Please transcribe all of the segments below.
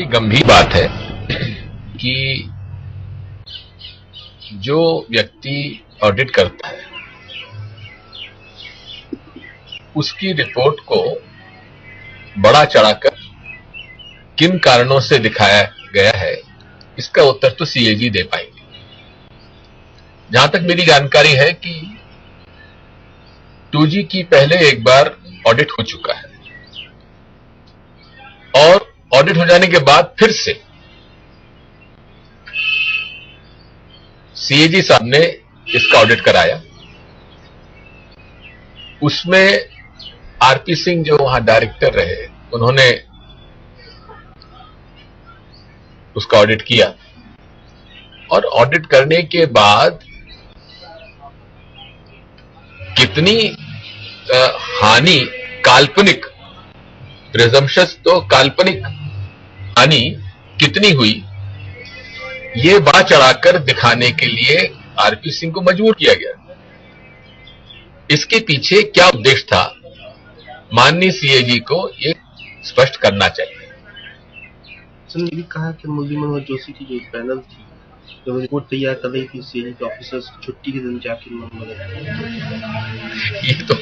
गंभीर बात है कि जो व्यक्ति ऑडिट करता है उसकी रिपोर्ट को बड़ा चढ़ाकर किन कारणों से दिखाया गया है, इसका उत्तर तो सीएजी दे पाएंगे। जहां तक मेरी जानकारी है कि 2G की पहले एक बार ऑडिट हो चुका है और ऑडिट हो जाने के बाद फिर से सीएजी साहब ने इसका ऑडिट कराया। उसमें आरपी सिंह जो वहां डायरेक्टर रहे, उन्होंने उसका ऑडिट किया और ऑडिट करने के बाद कितनी हानि, काल्पनिक, प्रिजम्पशस तो काल्पनिक हानि कितनी हुई, ये बढ़ा चढ़ाकर दिखाने के लिए आरपी सिंह को मजबूर किया गया। इसके पीछे क्या उद्देश्य था, माननीय सीएजी को ये स्पष्ट करना चाहिए। सर ने भी कहा कि मुरली मनोहर जोशी की जो पैनल थी, जो रिपोर्ट तैयार कर रही थी, सीएजी के ऑफिसर्स छुट्टी के दिन जाकर ये तो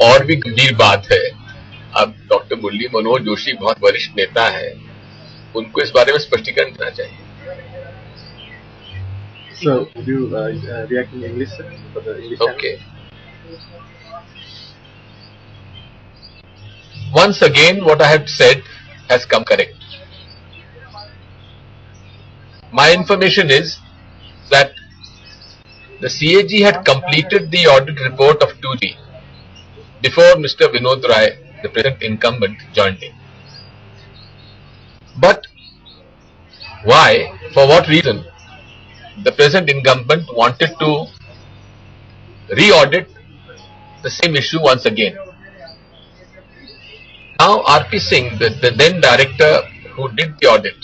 और भी गंभीर बात है। अब डॉक्टर मुरली मनोहर जोशी बहुत वरिष्ठ नेता है, उनको इस बारे में स्पष्टीकरण देना चाहिए। So, would you react in English, sir, for the English Okay. Once again, what I have said has come correct. My information is that the CAG had completed the audit report of 2G before Mr. Vinod Rai, the present incumbent, joined in. But why, for what reason, the present incumbent wanted to re-audit the same issue once again? Now RP Singh, the then director who did the audit,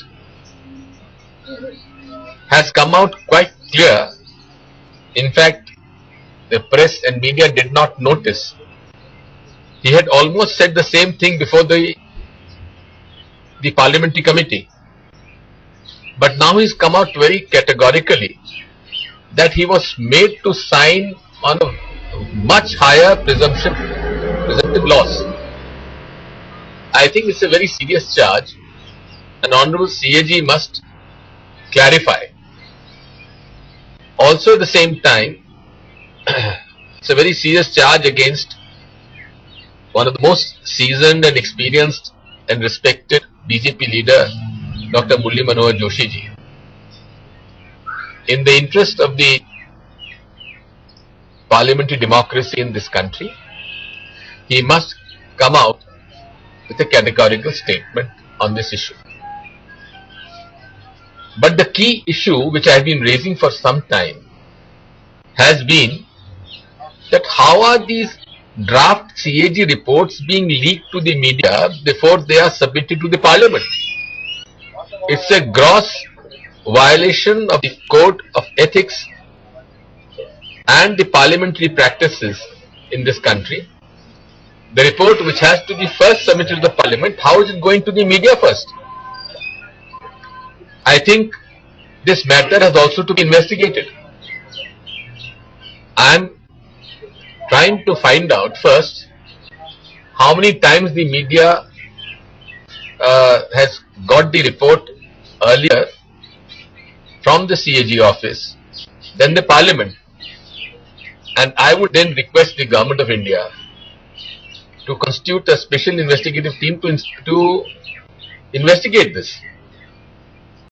has come out quite clear. In fact, the press and media did not notice. He had almost said the same thing before the parliamentary committee. But now he's come out very categorically that he was made to sign on a much higher presumptive loss. I think it's a very serious charge. An honorable CAG must clarify. Also at the same time, it's a very serious charge against one of the most seasoned and experienced and respected BJP leader, Dr. Murli Manohar Joshi ji. In the interest of the parliamentary democracy in this country, he must come out with a categorical statement on this issue. But the key issue which I have been raising for some time has been that how are these draft CAG reports being leaked to the media before they are submitted to the parliament? It's a gross violation of the code of ethics and the parliamentary practices in this country. The report which has to be first submitted to the parliament, how is it going to the media first? I think this matter has also to be investigated. I am trying to find out first how many times the media has got the report earlier from the CAG office, then the parliament. And I would then request the government of India to constitute a special investigative team to investigate this.